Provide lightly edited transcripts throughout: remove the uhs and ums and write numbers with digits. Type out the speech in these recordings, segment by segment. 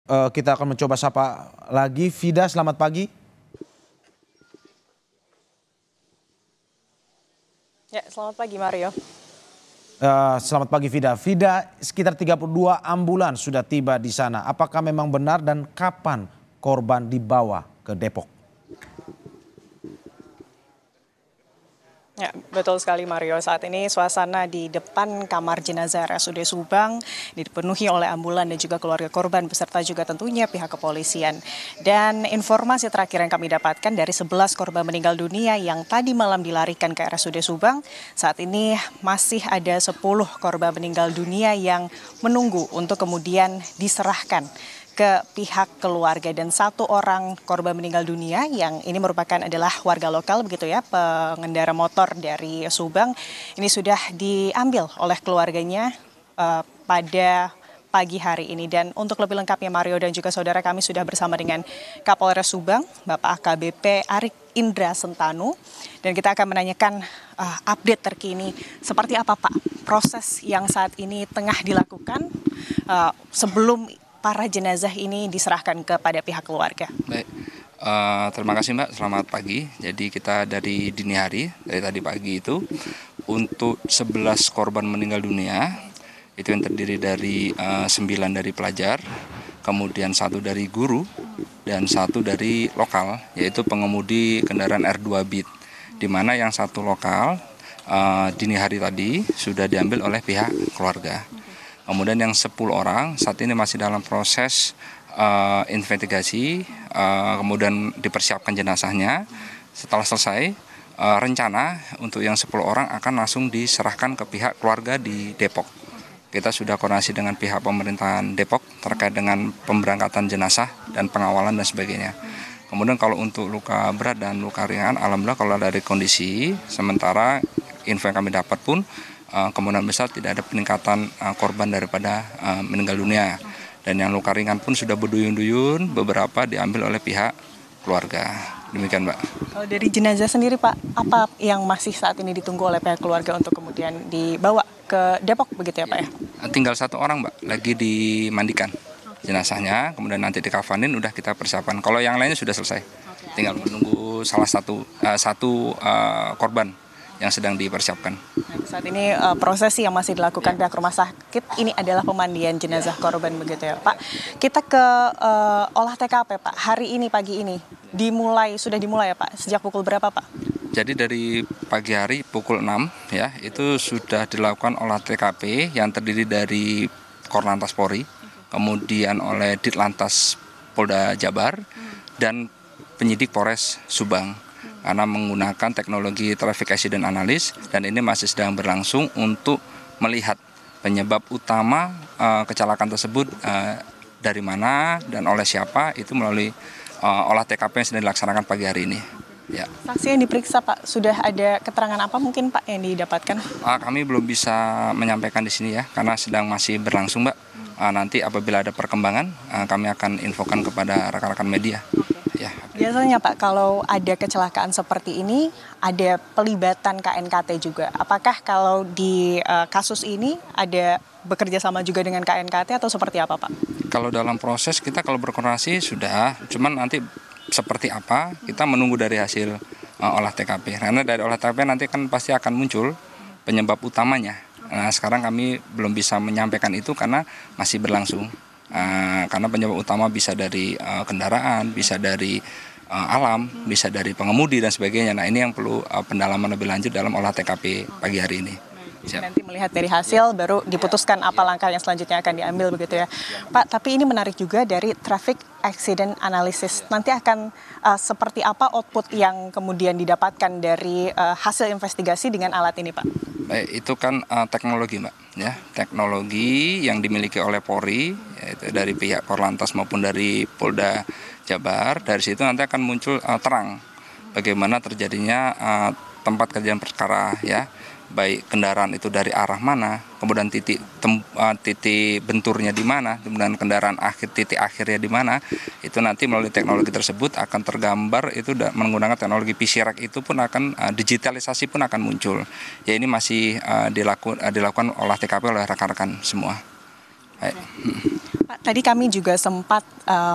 Kita akan mencoba sapa lagi. Vida, selamat pagi. Ya, selamat pagi Mario. Selamat pagi Vida. Vida, sekitar 32 ambulans sudah tiba di sana. Apakah memang benar dan kapan korban dibawa ke Depok? Ya, betul sekali Mario. Saat ini suasana di depan kamar jenazah RSUD Subang dipenuhi oleh ambulan dan juga keluarga korban beserta juga tentunya pihak kepolisian. Dan informasi terakhir yang kami dapatkan dari 11 korban meninggal dunia yang tadi malam dilarikan ke RSUD Subang, saat ini masih ada 10 korban meninggal dunia yang menunggu untuk kemudian diserahkan ke pihak keluarga, dan 1 orang korban meninggal dunia yang ini merupakan adalah warga lokal begitu ya, pengendara motor dari Subang, ini sudah diambil oleh keluarganya pada pagi hari ini. Dan untuk lebih lengkapnya Mario dan juga saudara, kami sudah bersama dengan Kapolres Subang Bapak AKBP Arik Indra Sentanu, dan kita akan menanyakan update terkini seperti apa Pak proses yang saat ini tengah dilakukan sebelum para jenazah ini diserahkan kepada pihak keluarga. Baik, terima kasih Mbak, selamat pagi. Jadi kita dari dini hari, dari tadi pagi itu, untuk 11 korban meninggal dunia, itu yang terdiri dari 9 dari pelajar, kemudian 1 dari guru, dan 1 dari lokal, yaitu pengemudi kendaraan R2 Beat, di mana yang 1 lokal dini hari tadi sudah diambil oleh pihak keluarga. Kemudian yang 10 orang saat ini masih dalam proses investigasi, kemudian dipersiapkan jenazahnya. Setelah selesai, rencana untuk yang 10 orang akan langsung diserahkan ke pihak keluarga di Depok. Kita sudah koordinasi dengan pihak pemerintahan Depok terkait dengan pemberangkatan jenazah dan pengawalan dan sebagainya. Kemudian kalau untuk luka berat dan luka ringan, alhamdulillah kalau dari kondisi sementara info yang kami dapat pun kemungkinan besar tidak ada peningkatan korban daripada meninggal dunia. Dan yang luka ringan pun sudah berduyun-duyun, beberapa diambil oleh pihak keluarga. Demikian Mbak. Kalau dari jenazah sendiri Pak, apa yang masih saat ini ditunggu oleh pihak keluarga untuk kemudian dibawa ke Depok begitu ya Pak ya? Tinggal 1 orang Mbak, lagi dimandikan jenazahnya, kemudian nanti dikafanin, udah kita persiapkan. Kalau yang lainnya sudah selesai, tinggal menunggu salah satu korban yang sedang dipersiapkan. Saat ini prosesi yang masih dilakukan pihak rumah sakit ini adalah pemandian jenazah korban begitu ya Pak. Kita ke olah TKP Pak. Hari ini pagi ini sudah dimulai ya Pak. Sejak pukul berapa Pak? Jadi dari pagi hari pukul 6 ya, itu sudah dilakukan olah TKP yang terdiri dari Korlantas Polri, kemudian oleh Ditlantas Polda Jabar dan penyidik Polres Subang. Karena menggunakan teknologi traffic accident analysis, dan ini masih sedang berlangsung untuk melihat penyebab utama kecelakaan tersebut dari mana dan oleh siapa, itu melalui olah TKP yang sedang dilaksanakan pagi hari ini. Ya. Saksi yang diperiksa Pak, sudah ada keterangan apa mungkin Pak yang didapatkan? Kami belum bisa menyampaikan di sini ya, karena sedang masih berlangsung Mbak. Nanti apabila ada perkembangan, kami akan infokan kepada rekan-rekan media. Ya. Biasanya Pak, kalau ada kecelakaan seperti ini, ada pelibatan KNKT juga. Apakah kalau di kasus ini ada bekerja sama juga dengan KNKT atau seperti apa Pak? Kalau dalam proses kita kalau berkoordinasi sudah, cuman nanti seperti apa kita menunggu dari hasil olah TKP. Karena dari olah TKP nanti kan pasti akan muncul penyebab utamanya. Nah, sekarang kami belum bisa menyampaikan itu karena masih berlangsung. Karena penyebab utama bisa dari kendaraan, bisa dari alam, bisa dari pengemudi dan sebagainya. Nah, ini yang perlu pendalaman lebih lanjut dalam olah TKP pagi hari ini. Siap. Nanti melihat dari hasil baru diputuskan apa langkah yang selanjutnya akan diambil begitu ya Pak. Tapi ini menarik juga dari traffic accident analysis. Nanti akan seperti apa output yang kemudian didapatkan dari hasil investigasi dengan alat ini Pak? Baik, itu kan teknologi Mbak, ya, teknologi yang dimiliki oleh Polri, yaitu dari pihak Korlantas maupun dari Polda Jabar. Dari situ nanti akan muncul terang bagaimana terjadinya tempat kejadian perkara, ya, baik kendaraan itu dari arah mana, kemudian titik benturnya di mana, kemudian kendaraan titik akhirnya di mana, itu nanti melalui teknologi tersebut akan tergambar, itu menggunakan teknologi PCREC itu pun akan digitalisasi pun akan muncul. Ya, ini masih dilakukan olah TKP oleh rekan-rekan semua. Baik. Pak, tadi kami juga sempat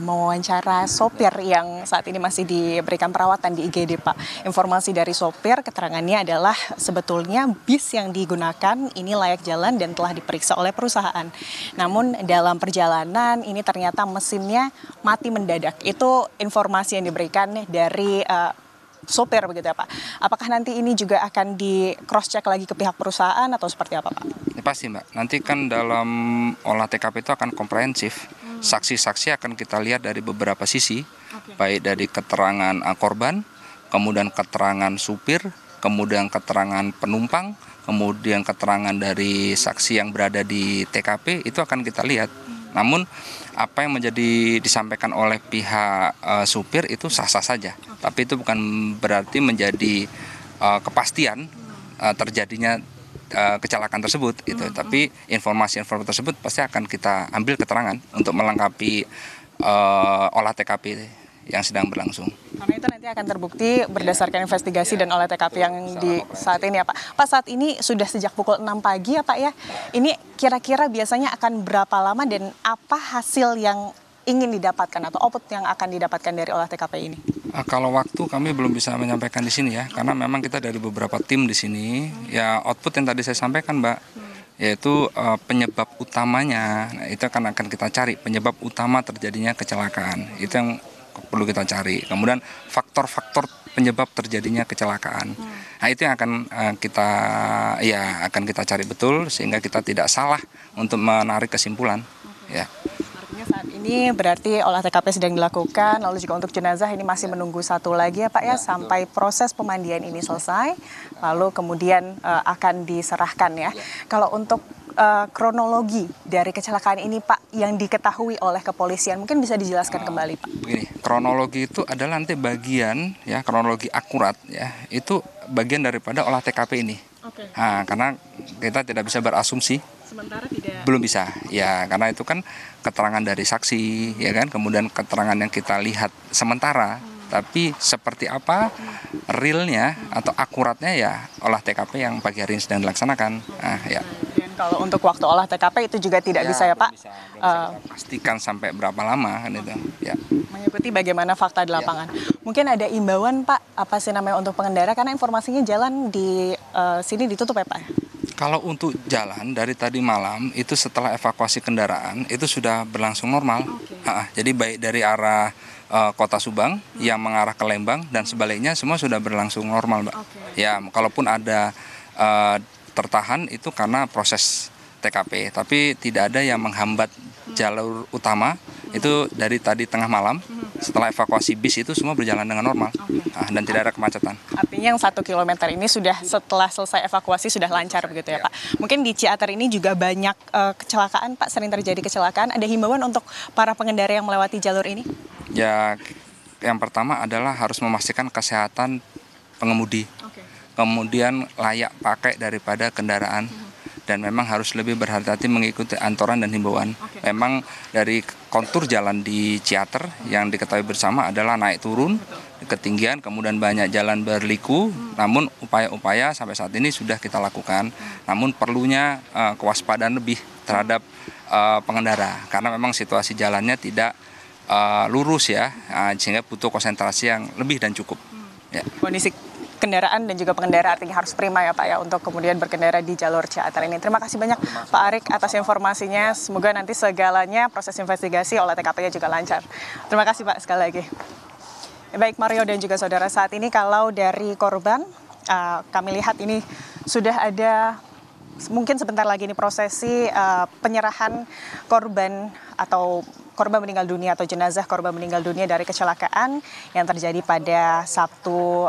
mewawancara sopir yang saat ini masih diberikan perawatan di IGD, Pak. Informasi dari sopir, keterangannya adalah sebetulnya bis yang digunakan ini layak jalan dan telah diperiksa oleh perusahaan. Namun dalam perjalanan ini ternyata mesinnya mati mendadak. Itu informasi yang diberikan dari sopir begitu ya Pak. Apakah nanti ini juga akan di cross check lagi ke pihak perusahaan atau seperti apa Pak? Ya, pasti Mbak, nanti kan dalam olah TKP itu akan komprehensif. Saksi-saksi akan kita lihat dari beberapa sisi, baik dari keterangan korban, kemudian keterangan supir, kemudian keterangan penumpang, kemudian keterangan dari saksi yang berada di TKP, itu akan kita lihat. Namun apa yang disampaikan oleh pihak supir itu sah-sah saja, tapi itu bukan berarti menjadi kepastian terjadinya kecelakaan tersebut gitu. Tapi informasi-informasi tersebut pasti akan kita ambil keterangan untuk melengkapi olah TKP yang sedang berlangsung. Karena itu nanti akan terbukti berdasarkan investigasi dan olah TKP yang di saat ini ya Pak. Pak, saat ini sudah sejak pukul 6 pagi ya Pak ya. Ini kira-kira biasanya akan berapa lama dan apa hasil yang ingin didapatkan atau output yang akan didapatkan dari olah TKP ini? Kalau waktu kami belum bisa menyampaikan di sini ya, karena memang kita dari beberapa tim di sini. Ya output yang tadi saya sampaikan Mbak, yaitu penyebab utamanya. Nah, itu akan kita cari penyebab utama terjadinya kecelakaan. Itu yang perlu kita cari. Kemudian faktor-faktor penyebab terjadinya kecelakaan. Nah, itu yang akan kita cari betul sehingga kita tidak salah untuk menarik kesimpulan. Ya. Artinya saat ini berarti olah TKP sedang dilakukan, lalu juga untuk jenazah ini masih menunggu satu lagi ya Pak ya, sampai proses pemandian ini selesai, lalu kemudian akan diserahkan ya. Kalau untuk kronologi dari kecelakaan ini Pak yang diketahui oleh kepolisian mungkin bisa dijelaskan kembali Pak. Begini, kronologi itu adalah nanti bagian ya, kronologi akurat ya, itu bagian daripada olah TKP ini. Nah, karena kita tidak bisa berasumsi. Sementara tidak. Belum bisa ya, karena itu kan keterangan dari saksi ya kan, kemudian keterangan yang kita lihat sementara. Tapi seperti apa realnya atau akuratnya ya olah TKP yang pagi hari ini sedang dilaksanakan. Nah, ya. Kalau untuk waktu olah TKP itu juga tidak bisa ya Pak? Bisa pastikan sampai berapa lama kan itu. Ya. Mengikuti bagaimana fakta di lapangan. Mungkin ada imbauan Pak, apa sih namanya untuk pengendara karena informasinya jalan di sini ditutup ya Pak? Kalau untuk jalan dari tadi malam itu setelah evakuasi kendaraan itu sudah berlangsung normal. Jadi baik dari arah Kota Subang yang mengarah ke Lembang dan sebaliknya semua sudah berlangsung normal, Mbak. Ya, kalaupun ada tertahan itu karena proses TKP, tapi tidak ada yang menghambat jalur utama itu dari tadi tengah malam. Setelah evakuasi bis itu semua berjalan dengan normal dan tidak ada kemacetan. Artinya yang 1 kilometer ini sudah setelah selesai evakuasi sudah lancar begitu ya Pak. Mungkin di Ciater ini juga banyak kecelakaan Pak, sering terjadi kecelakaan. Ada himbauan untuk para pengendara yang melewati jalur ini? Ya, yang pertama adalah harus memastikan kesehatan pengemudi. Kemudian layak pakai daripada kendaraan. Dan memang harus lebih berhati-hati mengikuti aturan dan himbauan. Memang dari kontur jalan di Ciater yang diketahui bersama adalah naik turun, ketinggian, kemudian banyak jalan berliku. Namun upaya-upaya sampai saat ini sudah kita lakukan. Namun perlunya kewaspadaan lebih terhadap pengendara. Karena memang situasi jalannya tidak lurus ya, sehingga butuh konsentrasi yang lebih dan cukup. Ya. Kondisi kendaraan dan juga pengendara artinya harus prima ya Pak ya untuk kemudian berkendara di jalur Ciater ini. Terima kasih banyak Pak Arik atas informasinya. Semoga nanti segalanya proses investigasi olah TKP-nya juga lancar. Terima kasih Pak sekali lagi. Baik Mario dan juga saudara, saat ini kalau dari korban kami lihat ini sudah ada mungkin sebentar lagi ini prosesi penyerahan korban atau korban meninggal dunia atau jenazah korban meninggal dunia dari kecelakaan yang terjadi pada Sabtu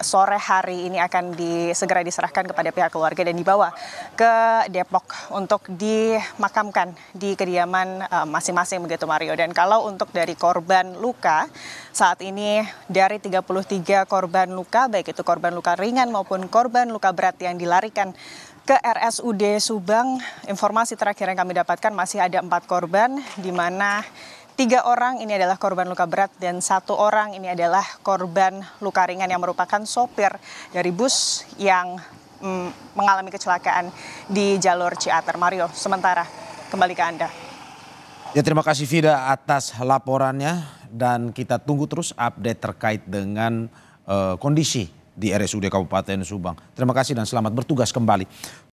sore hari ini akan segera diserahkan kepada pihak keluarga dan dibawa ke Depok untuk dimakamkan di kediaman masing-masing begitu Mario. Dan kalau untuk dari korban luka saat ini dari 33 korban luka baik itu korban luka ringan maupun korban luka berat yang dilarikan ke RSUD Subang, informasi terakhir yang kami dapatkan masih ada 4 korban, di mana 3 orang ini adalah korban luka berat dan 1 orang ini adalah korban luka ringan yang merupakan sopir dari bus yang mengalami kecelakaan di jalur Ciater. Mario, sementara kembali ke Anda. Ya, terima kasih Vida atas laporannya dan kita tunggu terus update terkait dengan kondisi di RSUD Kabupaten Subang. Terima kasih dan selamat bertugas kembali.